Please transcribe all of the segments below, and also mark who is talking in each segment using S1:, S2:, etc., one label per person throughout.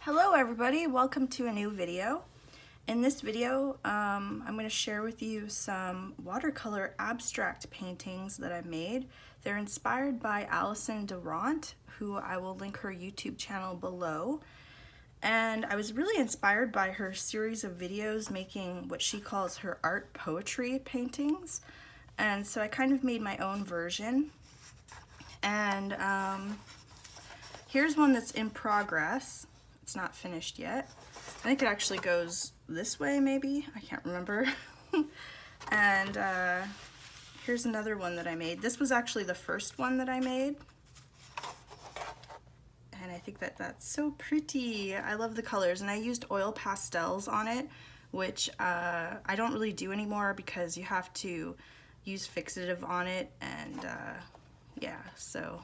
S1: Hello everybody, welcome to a new video. In this video, I'm going to share with you some watercolor abstract paintings that I made. They're inspired by Alison Durant, who I will link her YouTube channel below. And I was really inspired by her series of videos making what she calls her art poetry paintings. And so I kind of made my own version. And here's one that's in progress. It's not finished yet. I think it actually goes this way, maybe. I can't remember. And here's another one that I made. This was actually the first one that I made. And I think that that's so pretty. I love the colors. And I used oil pastels on it, which I don't really do anymore because you have to use fixative on it. And yeah, so...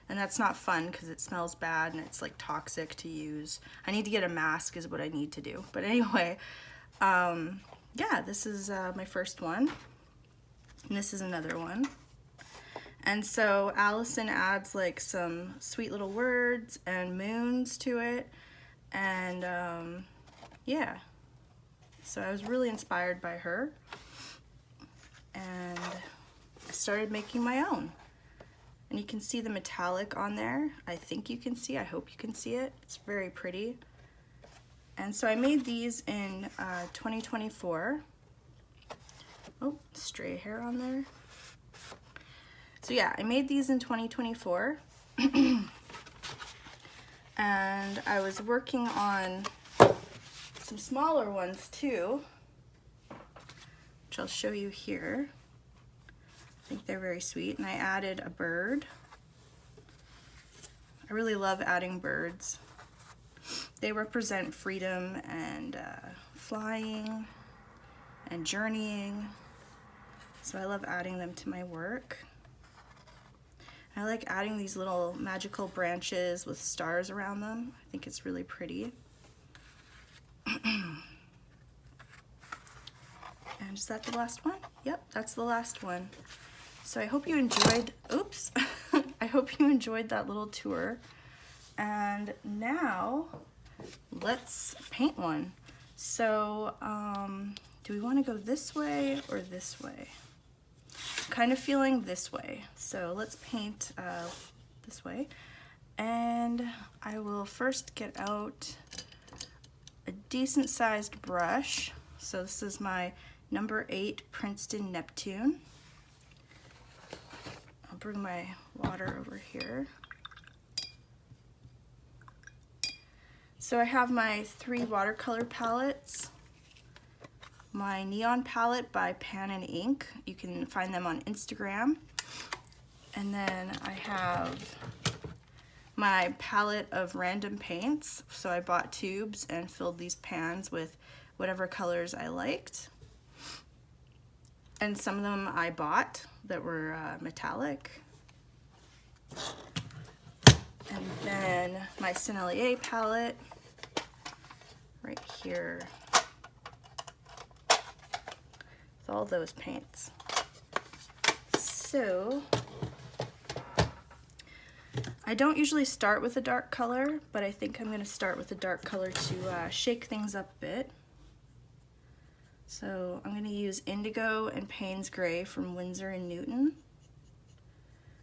S1: And that's not fun because it smells bad and it's like toxic to use. I need to get a mask is what I need to do. But anyway, yeah, this is my first one. And this is another one. And so Alison adds like some sweet little words and moons to it. And yeah, so I was really inspired by her. And I started making my own. And you can see the metallic on there. I think you can see, I hope you can see it. It's very pretty. And so I made these in 2024. Oh, stray hair on there. So yeah, I made these in 2024. And I was working on some smaller ones too, which I'll show you here. I think they're very sweet, and I added a bird. I really love adding birds. They represent freedom and flying and journeying, so I love adding them to my work. I like adding these little magical branches with stars around them. I think it's really pretty. And is that the last one? Yep, that's the last one. So I hope you enjoyed, oops, I hope you enjoyed that little tour. And now let's paint one. So do we want to go this way or this way? I'm kind of feeling this way. So let's paint this way. And I will first get out a decent sized brush. So this is my number 8 Princeton Neptune. I'll bring my water over here. So I have my 3 watercolor palettes. My neon palette by Pan and Ink. You can find them on Instagram. And then I have my palette of random paints. So I bought tubes and filled these pans with whatever colors I liked. And some of them I bought that were metallic. And then my Sennelier palette right here with all those paints. So I don't usually start with a dark color, but I think I'm going to start with a dark color to shake things up a bit. So I'm going to use Indigo and Payne's Gray from Winsor & Newton.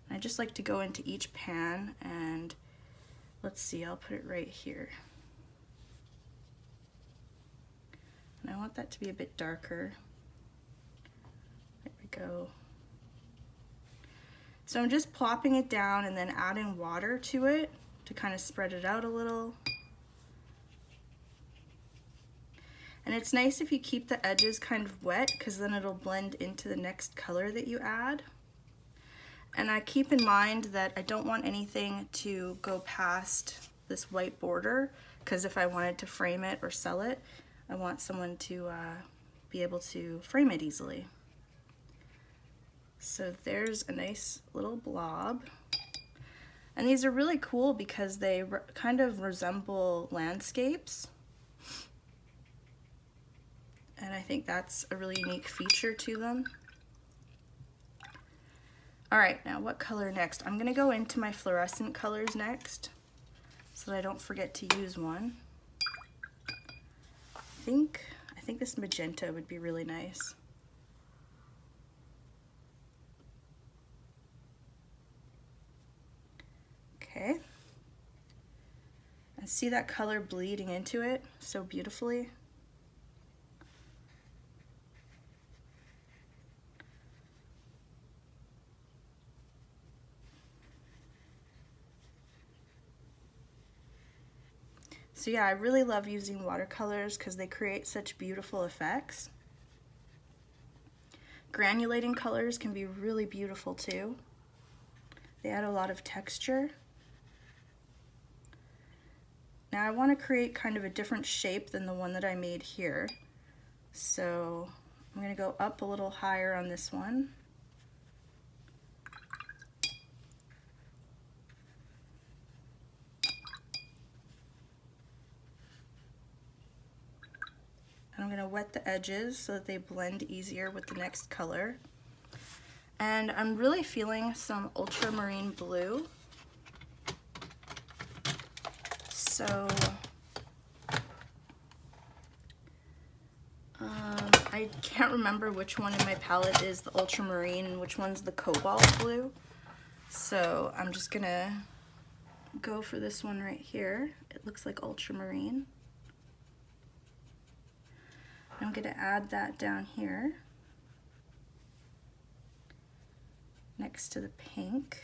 S1: I just like to go into each pan and let's see, I'll put it right here. And I want that to be a bit darker. There we go. So I'm just plopping it down and then adding water to it to kind of spread it out a little. And it's nice if you keep the edges kind of wet because then it'll blend into the next color that you add. And I keep in mind that I don't want anything to go past this white border because if I wanted to frame it or sell it, I want someone to be able to frame it easily. So there's a nice little blob. And these are really cool because they kind of resemble landscapes. And I think that's a really unique feature to them. All right, now what color next? I'm gonna go into my fluorescent colors next so that I don't forget to use one. think this magenta would be really nice. Okay. And see that color bleeding into it so beautifully? So yeah, I really love using watercolors because they create such beautiful effects. Granulating colors can be really beautiful too. They add a lot of texture. Now I want to create kind of a different shape than the one that I made here. So I'm going to go up a little higher on this one. I'm going to wet the edges so that they blend easier with the next color. And I'm really feeling some ultramarine blue. So I can't remember which one in my palette is the ultramarine and which one's the cobalt blue. So I'm just going to go for this one right here. It looks like ultramarine. I'm going to add that down here next to the pink.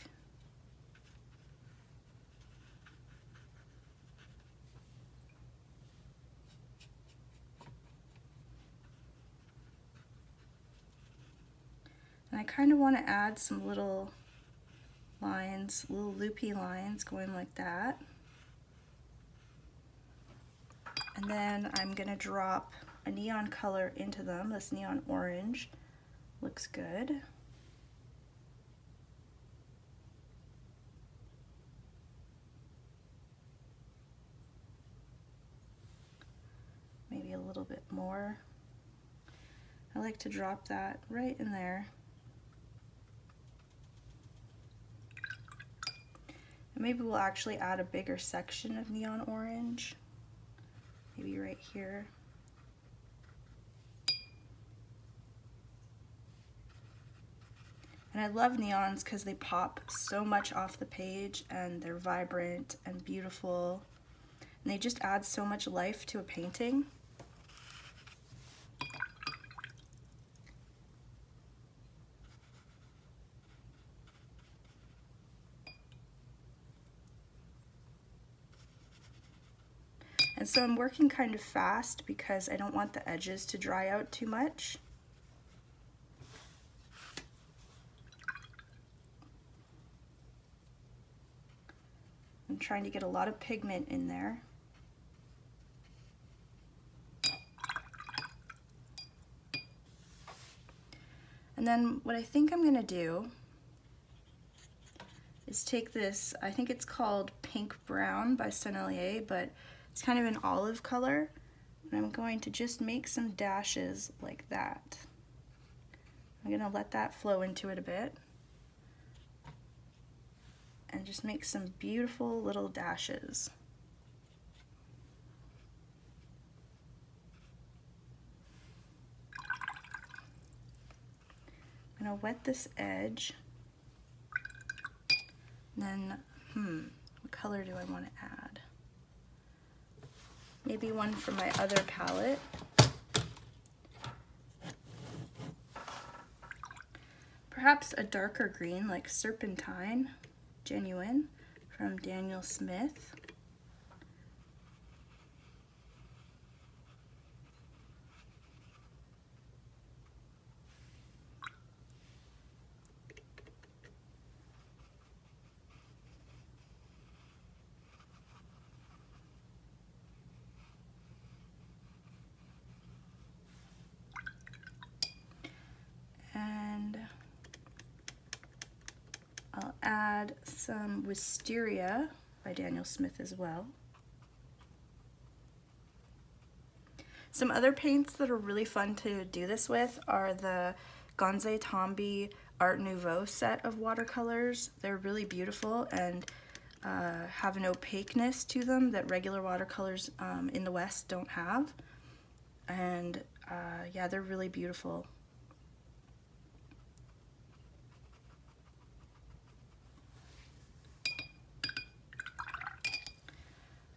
S1: And I kind of want to add some little lines, little loopy lines going like that. And then I'm going to drop a neon color into them. This neon orange looks good. Maybe a little bit more. I like to drop that right in there. And maybe we'll actually add a bigger section of neon orange. Maybe right here. And I love neons because they pop so much off the page and they're vibrant and beautiful. And they just add so much life to a painting. And so I'm working kind of fast because I don't want the edges to dry out too much. I'm trying to get a lot of pigment in there. And then what I think I'm gonna do is take this, I think it's called Pink Brown by Sennelier, but it's kind of an olive color. And I'm going to just make some dashes like that. I'm gonna let that flow into it a bit. And just make some beautiful little dashes. I'm gonna wet this edge. And then, what color do I want to add? Maybe one from my other palette. Perhaps a darker green like Serpentine, Genuine, from Daniel Smith. And I'll add some Wisteria by Daniel Smith as well. Some other paints that are really fun to do this with are the Gonze Tombi Art Nouveau set of watercolors. They're really beautiful and have an opaqueness to them that regular watercolors in the West don't have. And yeah, they're really beautiful.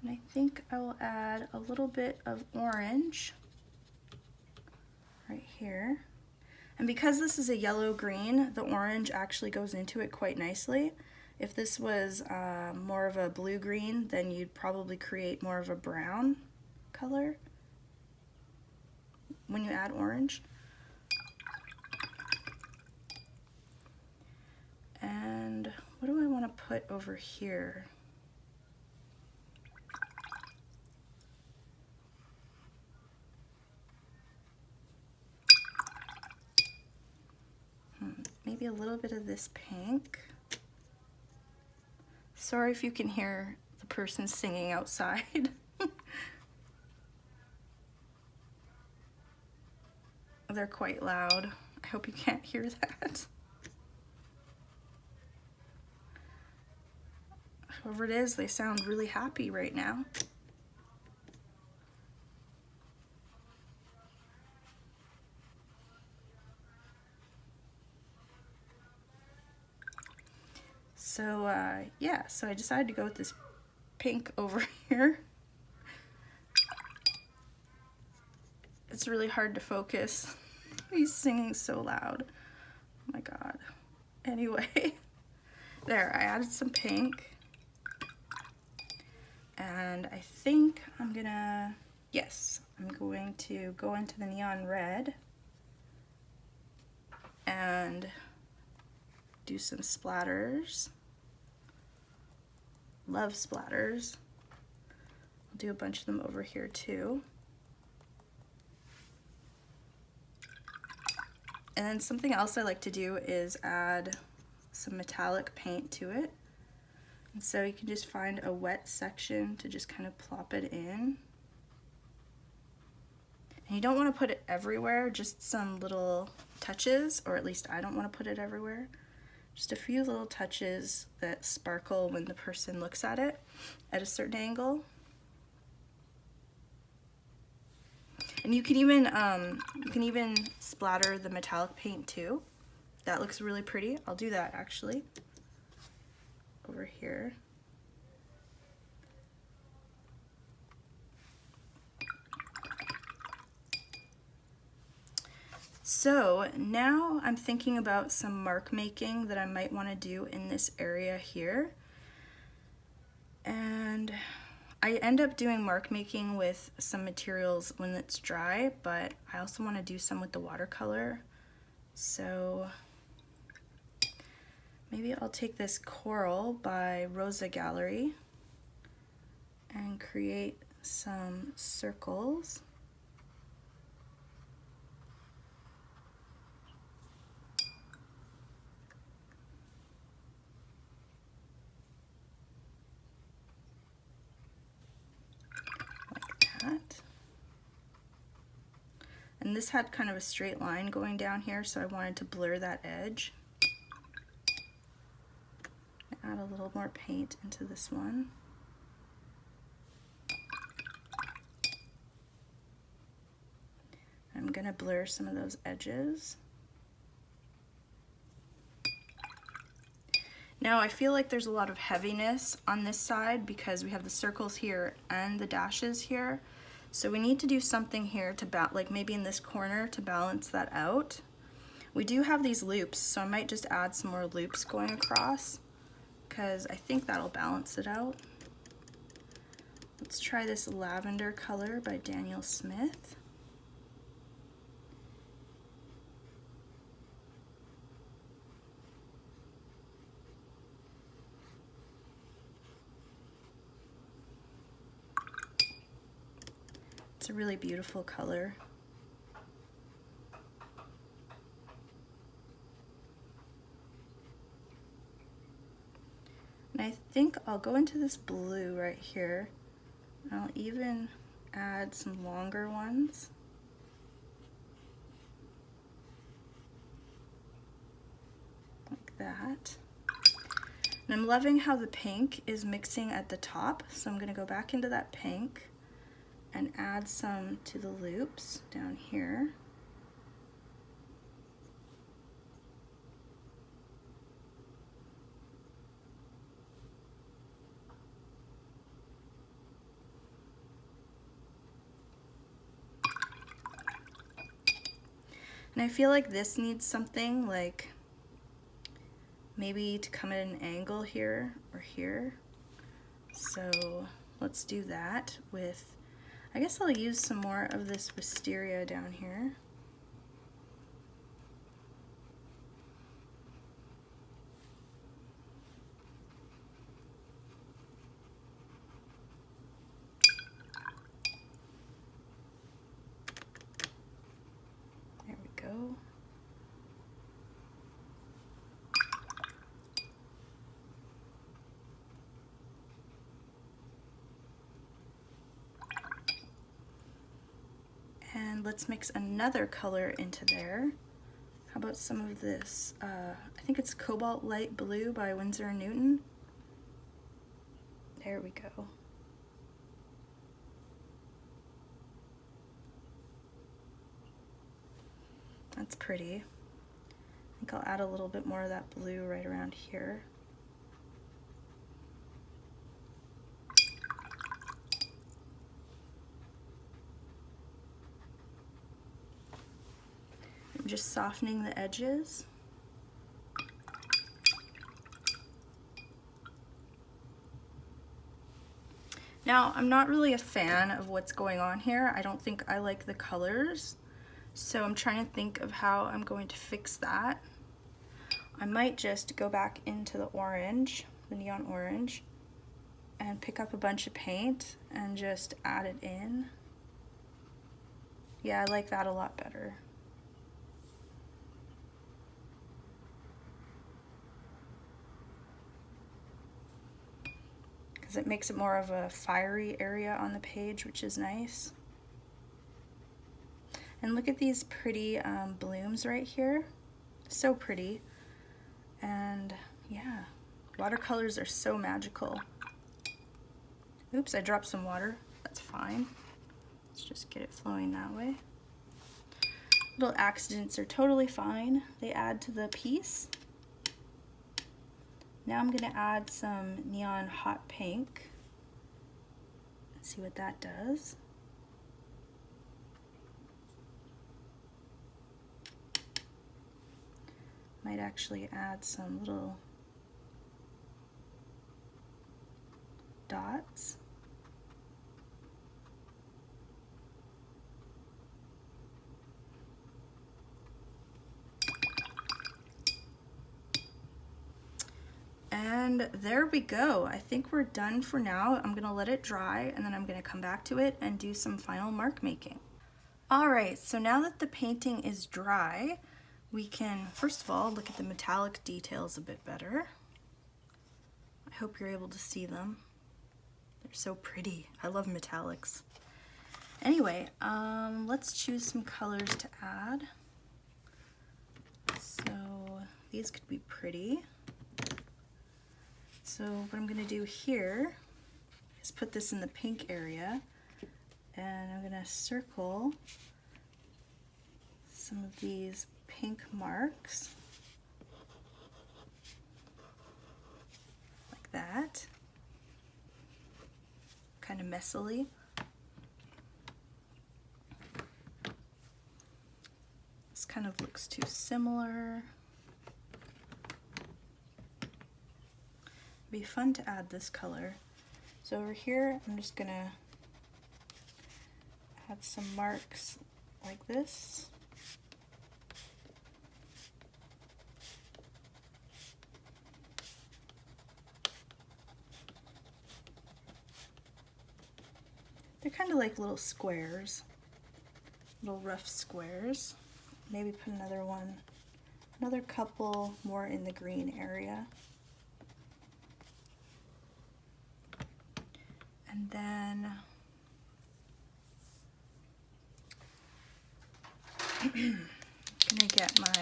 S1: And I think I will add a little bit of orange right here. And because this is a yellow-green, the orange actually goes into it quite nicely. If this was more of a blue-green, then you'd probably create more of a brown color when you add orange. And what do I want to put over here? Maybe a little bit of this pink. Sorry if you can hear the person singing outside. They're quite loud. I hope you can't hear that. Whoever it is, they sound really happy right now. So yeah, so I decided to go with this pink over here. It's really hard to focus. He's singing so loud. Oh my god. Anyway, there, I added some pink. And I think I'm gonna, yes, I'm going to go into the neon red and do some splatters. Love splatters. I'll do a bunch of them over here too. And then something else I like to do is add some metallic paint to it. And so you can just find a wet section to just kind of plop it in. And you don't want to put it everywhere, just some little touches, or at least I don't want to put it everywhere. Just a few little touches that sparkle when the person looks at it at a certain angle. And you can even splatter the metallic paint too. That looks really pretty. I'll do that actually over here. So now I'm thinking about some mark making that I might want to do in this area here. And I end up doing mark making with some materials when it's dry, but I also want to do some with the watercolor. So maybe I'll take this Coral by Rosa Gallery and create some circles. And this had kind of a straight line going down here, so I wanted to blur that edge. Add a little more paint into this one. I'm gonna blur some of those edges. Now I feel like there's a lot of heaviness on this side because we have the circles here and the dashes here. So we need to do something here to like maybe in this corner to balance that out. We do have these loops, so I might just add some more loops going across because I think that'll balance it out. Let's try this Lavender color by Daniel Smith. It's a really beautiful color. And I think I'll go into this blue right here. I'll even add some longer ones. Like that. And I'm loving how the pink is mixing at the top, so I'm going to go back into that pink and add some to the loops down here. And I feel like this needs something like maybe to come at an angle here or here. So let's do that with, I guess I'll use some more of this wisteria down here. There we go. And let's mix another color into there. How about some of this? I think it's Cobalt Light Blue by Winsor & Newton. There we go. That's pretty. I think I'll add a little bit more of that blue right around here. I'm just softening the edges. Now, I'm not really a fan of what's going on here. I don't think I like the colors, so I'm trying to think of how I'm going to fix that. I might just go back into the orange, the neon orange, and pick up a bunch of paint and just add it in. Yeah, I like that a lot better. Because it makes it more of a fiery area on the page, which is nice. And look at these pretty blooms right here. So pretty. And yeah, watercolors are so magical. Oops, I dropped some water. That's fine. Let's just get it flowing that way. Little accidents are totally fine. They add to the piece. Now I'm going to add some neon hot pink. Let's see what that does. Might actually add some little dots. And there we go. I think we're done for now. I'm gonna let it dry and then I'm gonna come back to it and do some final mark making. All right, so now that the painting is dry, we can, first of all, look at the metallic details a bit better. I hope you're able to see them. They're so pretty. I love metallics. Anyway, let's choose some colors to add. So these could be pretty. So what I'm gonna do here is put this in the pink area, and I'm gonna circle some of these pink marks like that, kind of messily. This kind of looks too similar. It'd be fun to add this color. So over here, I'm just gonna add some marks like this. They're kind of like little squares, little rough squares. Maybe put another couple more in the green area. And then I'm gonna get my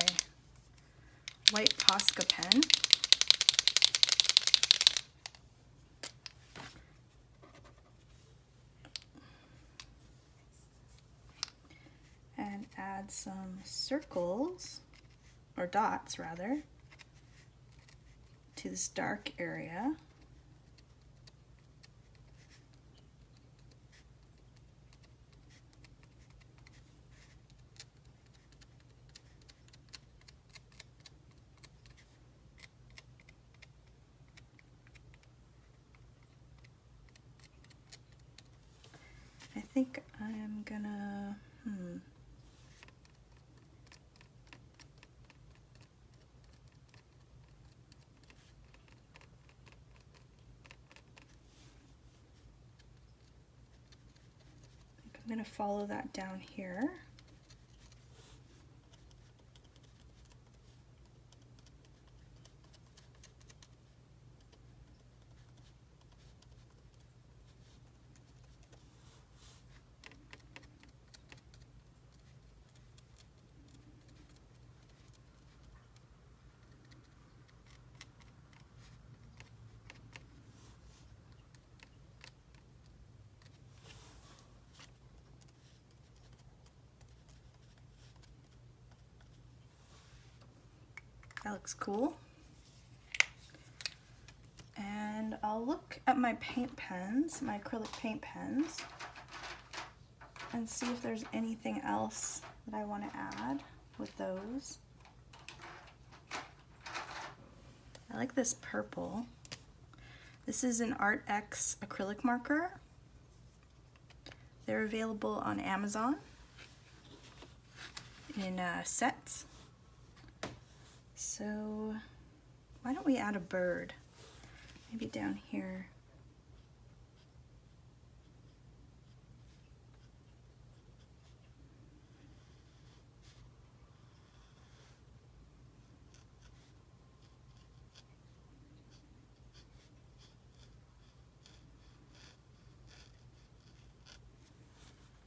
S1: white Posca pen. add some circles, or dots rather, to this dark area. I think I'm gonna, I'm gonna follow that down here. That looks cool. And I'll look at my paint pens, my acrylic paint pens, and see if there's anything else that I want to add with those. I like this purple. This is an Arrtx acrylic marker. They're available on Amazon in sets. So why don't we add a bird? Maybe down here.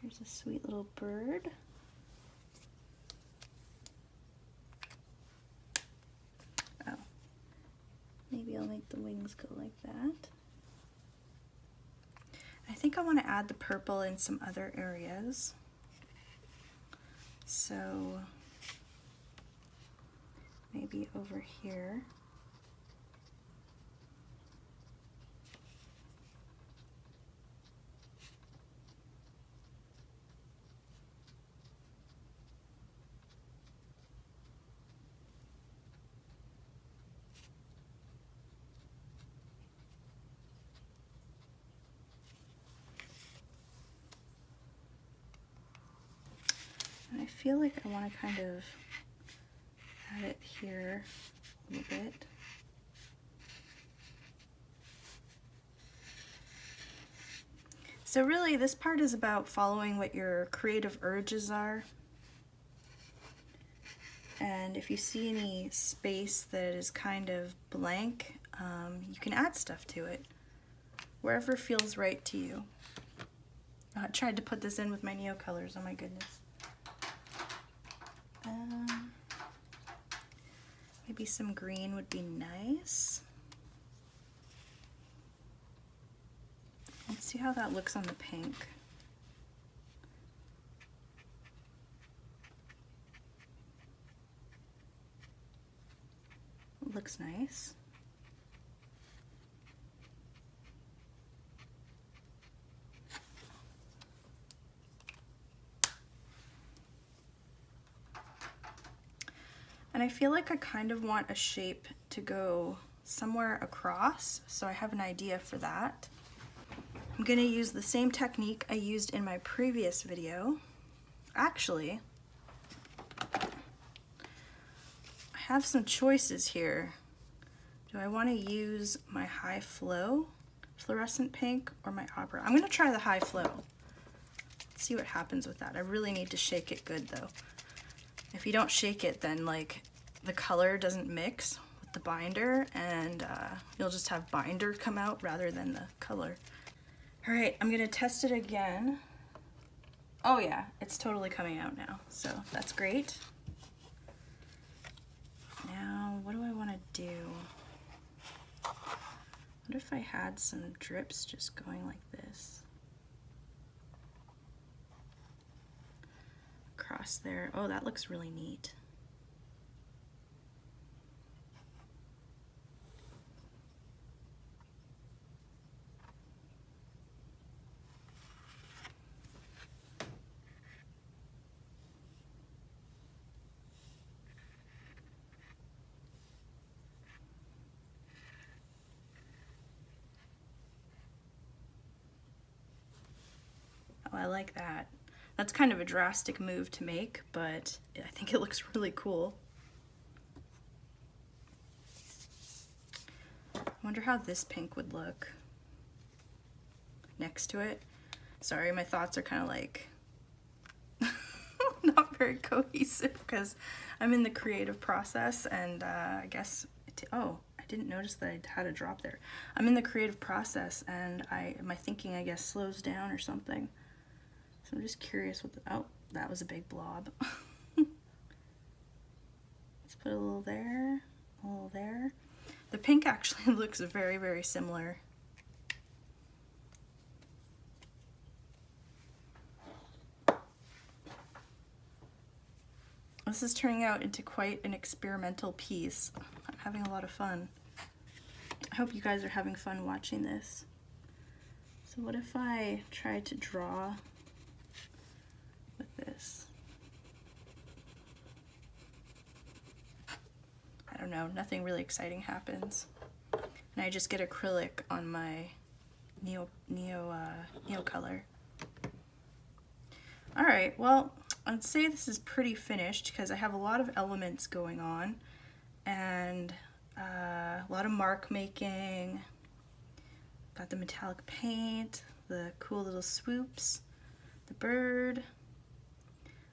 S1: Here's a sweet little bird. Oh, maybe I'll make the wings go like that. I think I want to add the purple in some other areas. So maybe over here. And I feel like I want to kind of add it here a little bit. So really this part is about following what your creative urges are. And if you see any space that is kind of blank, you can add stuff to it, wherever feels right to you. I tried to put this in with my Neocolors, oh my goodness. Maybe some green would be nice. Let's see how that looks on the pink. It looks nice. And I feel like I kind of want a shape to go somewhere across, so I have an idea for that. I'm gonna use the same technique I used in my previous video. Actually, I have some choices here. Do I want to use my high flow fluorescent pink or my opera? I'm gonna try the high flow. Let's see what happens with that. I really need to shake it good though. If you don't shake it, then like the color doesn't mix with the binder, and you'll just have binder come out rather than the color. All right, I'm gonna test it again. Oh yeah, it's totally coming out now, so that's great. Now, what do I wanna do? What if I had some drips just going like this? Across contrast there. Oh, that looks really neat. Oh, I like that. That's kind of a drastic move to make, but I think it looks really cool. I wonder how this pink would look next to it. Sorry, my thoughts are kind of like not very cohesive because I'm in the creative process, and I guess, oh, I didn't notice that I had a drop there. I'm in the creative process, and my thinking, I guess, slows down or something. So I'm just curious what the, oh, that was a big blob. Let's put a little there, a little there. The pink actually looks very, very similar. This is turning out into quite an experimental piece. I'm having a lot of fun. I hope you guys are having fun watching this. So what if I try to draw with this? I don't know, nothing really exciting happens. And I just get acrylic on my Neocolor. Alright, well, I'd say this is pretty finished because I have a lot of elements going on and a lot of mark making. Got the metallic paint, the cool little swoops, the bird.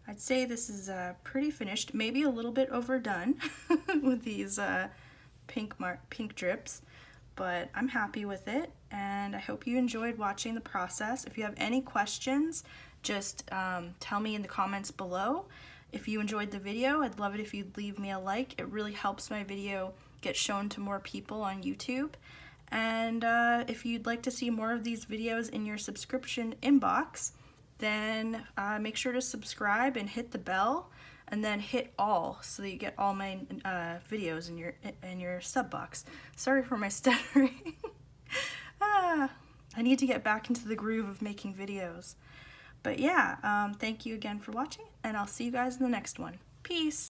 S1: I'd say this is pretty finished, maybe a little bit overdone with these pink drips, but I'm happy with it, and I hope you enjoyed watching the process. If you have any questions, just tell me in the comments below. If you enjoyed the video, I'd love it if you'd leave me a like. It really helps my video get shown to more people on YouTube. And if you'd like to see more of these videos in your subscription inbox, then make sure to subscribe and hit the bell, and then hit all so that you get all my videos in your sub box. Sorry for my stuttering. I need to get back into the groove of making videos. But yeah, thank you again for watching, and I'll see you guys in the next one. Peace!